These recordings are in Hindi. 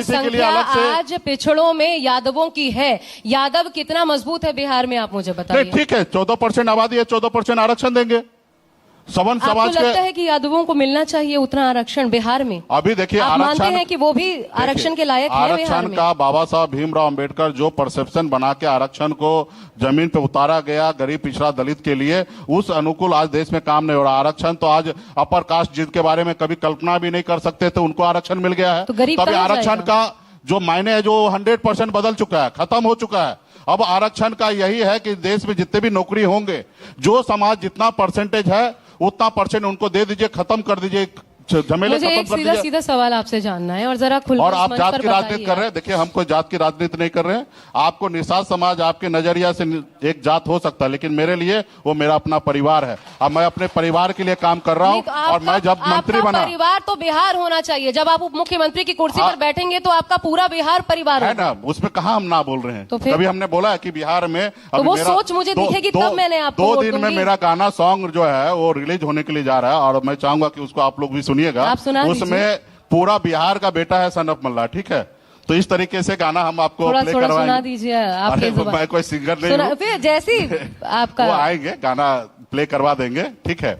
संख्या आज पिछड़ों में यादवों की है। यादव कितना मजबूत है बिहार में, आप मुझे बताइए। ठीक है, 14% आबादी है, 14% आरक्षण देंगे। सवन समाज आपको लगता है कि यादवों को मिलना चाहिए उतना आरक्षण बिहार में? अभी देखिए, आप मानते हैं कि वो भी आरक्षण के लायक है बिहार आरक्षण में? का बाबा साहब भीमराव अंबेडकर जो परसेप्शन बना के आरक्षण को जमीन पे उतारा गया गरीब पिछड़ा दलित के लिए, उस अनुकूल आज देश में काम नहीं हो रहा। आरक्षण तो आज अपर कास्ट जिनके बारे में कभी कल्पना भी नहीं कर सकते थे, उनको आरक्षण मिल गया है। तो गरीब तभी आरक्षण का जो मायने है, जो 100% बदल चुका है, खत्म हो चुका है। अब आरक्षण का यही है कि देश में जितने भी नौकरी होंगे, जो समाज जितना परसेंटेज है उतना परसेंट उनको दे दीजिए, खत्म कर दीजिए, झमेले मुझे एक सीधा सीधा सवाल आपसे जानना है और जरा खुलकर और आप जात की राजनीति कर रहे हैं। देखिए, हम कोई जात की राजनीति नहीं कर रहे हैं। आपको निषाद समाज आपके नजरिया से एक जात हो सकता है, लेकिन मेरे लिए वो मेरा अपना परिवार है। अब मैं अपने परिवार के लिए काम कर रहा हूँ। और मैं जब मंत्री बना, परिवार तो बिहार होना चाहिए। जब आप उप मुख्यमंत्री की कुर्सी पर बैठेंगे तो आपका पूरा बिहार परिवार है ना। उसमें कहा हम ना बोल रहे हैं। तो कभी हमने बोला है कि बिहार में तो वो सोच मुझे दिखेगी तब मैंने आपको 2 दिन में मेरा गाना सॉन्ग जो है वो रिलीज होने के लिए जा रहा है, और मैं चाहूंगा कि उसको आप लोग भी सुनिएगा। उसमें पूरा बिहार का बेटा है सनफ मल्ला, ठीक है। तो इस तरीके से गाना हम आपको प्ले करवाएंगे। सुना दीजिए आपके जुबान। मैं कोई सिंगर नहीं हूं। फिर जैसी आपका वो आएंगे, गाना प्ले करवा देंगे, ठीक है।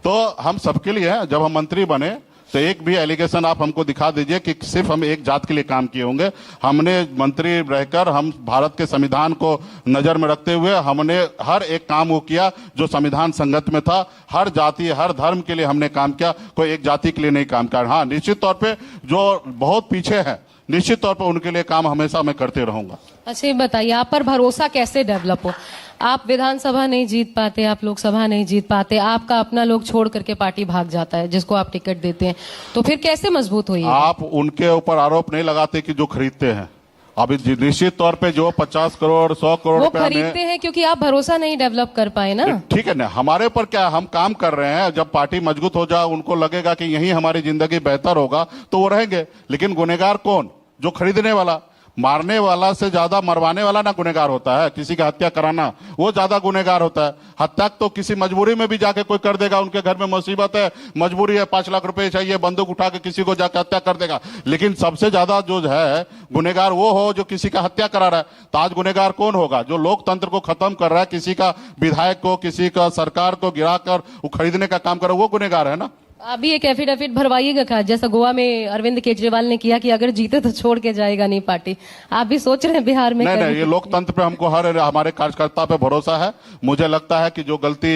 तो हम सबके लिए है। जब हम मंत्री बने तो एक भी एलिगेशन आप हमको दिखा दीजिए कि सिर्फ हम एक जात के लिए काम किए होंगे। हमने मंत्री रहकर हम भारत के संविधान को नजर में रखते हुए हमने हर एक काम वो किया जो संविधान संगत में था। हर जाति हर धर्म के लिए हमने काम किया, कोई एक जाति के लिए नहीं काम किया। हाँ, निश्चित तौर पे जो बहुत पीछे है, निश्चित तौर पर उनके लिए काम हमेशा मैं करते रहूंगा। अच्छा, ये बताइए, आप पर भरोसा कैसे डेवलप हो? आप विधानसभा नहीं जीत पाते, आप लोकसभा नहीं जीत पाते, आपका अपना लोग छोड़ करके पार्टी भाग जाता है जिसको आप टिकट देते हैं, तो फिर कैसे मजबूत हुई? आप उनके ऊपर आरोप नहीं लगाते कि जो खरीदते हैं। अभी निश्चित तौर पे जो 50 करोड़ 100 करोड़ वो खरीदते हैं क्योंकि आप भरोसा नहीं डेवलप कर पाए ना। ठीक है ना, हमारे ऊपर क्या, हम काम कर रहे हैं। जब पार्टी मजबूत हो जाए, उनको लगेगा कि यही हमारी जिंदगी बेहतर होगा, तो वो रहेंगे। लेकिन गुनेगार कौन? जो खरीदने वाला। मारने वाला से ज्यादा मरवाने वाला ना गुनेगार होता है। किसी का हत्या कराना वो ज्यादा गुनेगार होता है। हत्या तो किसी मजबूरी में भी जाके कोई कर देगा, उनके घर में मुसीबत है, मजबूरी है, 5 लाख रुपए चाहिए, बंदूक उठा के किसी को जाकर हत्या कर देगा। लेकिन सबसे ज्यादा जो है गुनेगार वो हो जो किसी का हत्या करा रहा है। तो आज गुनेगार कौन होगा? जो लोकतंत्र को खत्म कर रहा है, किसी का विधायक को, किसी का सरकार को गिराकर वो खरीदने का काम कर रहा है, वो गुनेगार है ना। अभी एक एफिडेविट भरवाइएगा जैसा गोवा में अरविंद केजरीवाल ने किया कि अगर जीते तो छोड़ के जाएगा नहीं पार्टी। आप भी सोच रहे हैं बिहार में? नहीं, ये लोकतंत्र पे हमको हमारे कार्यकर्ता पे भरोसा है। मुझे लगता है कि जो गलती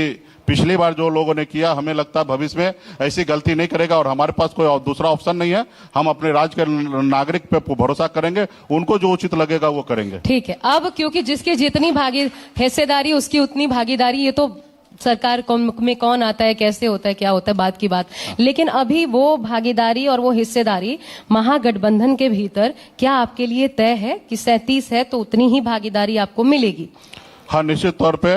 पिछली बार जो लोगों ने किया, हमें लगता है भविष्य में ऐसी गलती नहीं करेगा। और हमारे पास कोई दूसरा ऑप्शन नहीं है। हम अपने राज्य के नागरिक पे भरोसा करेंगे, उनको जो उचित लगेगा वो करेंगे। ठीक है। अब क्योंकि जिसकी जितनी हिस्सेदारी उसकी उतनी भागीदारी, ये तो सरकार में कौन आता है, कैसे होता है, क्या होता है, बात की बात। लेकिन अभी वो भागीदारी और वो हिस्सेदारी महागठबंधन के भीतर क्या आपके लिए तय है कि 37 है तो उतनी ही भागीदारी आपको मिलेगी? हाँ, निश्चित तौर पे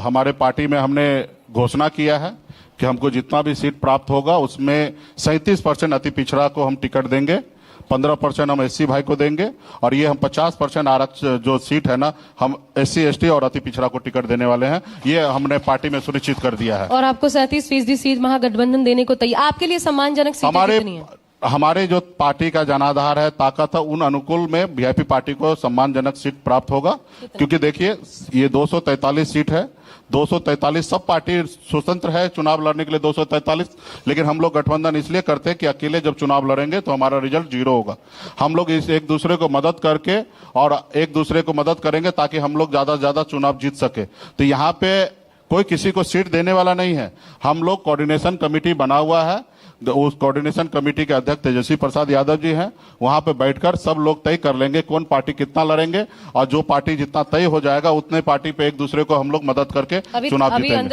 हमारे पार्टी में हमने घोषणा किया है कि हमको जितना भी सीट प्राप्त होगा उसमें 37% अति पिछड़ा को हम टिकट देंगे, 15% हम एससी भाई को देंगे, और ये हम 50% आरक्षण जो सीट है ना, हम SC ST और अति पिछड़ा को टिकट देने वाले हैं। ये हमने पार्टी में सुनिश्चित कर दिया है। और आपको 37% सीट महागठबंधन देने को तैयार? आपके लिए सम्मानजनक सीटें कितनी है? हमारे जो पार्टी का जनाधार है, ताकत है, उन अनुकूल में वीआईपी पार्टी को सम्मानजनक सीट प्राप्त होगा। क्योंकि देखिए, ये 243 सीट है। 243 सब पार्टी स्वतंत्र है चुनाव लड़ने के लिए 243, लेकिन हम लोग गठबंधन इसलिए करते हैं कि अकेले जब चुनाव लड़ेंगे तो हमारा रिजल्ट 0 होगा। हम लोग इस एक दूसरे को मदद करके और एक दूसरे को मदद करेंगे ताकि हम लोग ज्यादा से ज्यादा चुनाव जीत सके। तो यहाँ पे कोई किसी को सीट देने वाला नहीं है। हम लोग कोऑर्डिनेशन कमेटी बना हुआ है। उस कोऑर्डिनेशन कमेटी के अध्यक्ष तेजस्वी प्रसाद यादव जी हैं। वहां पे बैठकर सब लोग तय कर लेंगे कौन पार्टी कितना लड़ेंगे, और जो पार्टी जितना तय हो जाएगा उतने पार्टी पे एक दूसरे को हम लोग मदद करके चुनाव जीतेंगे।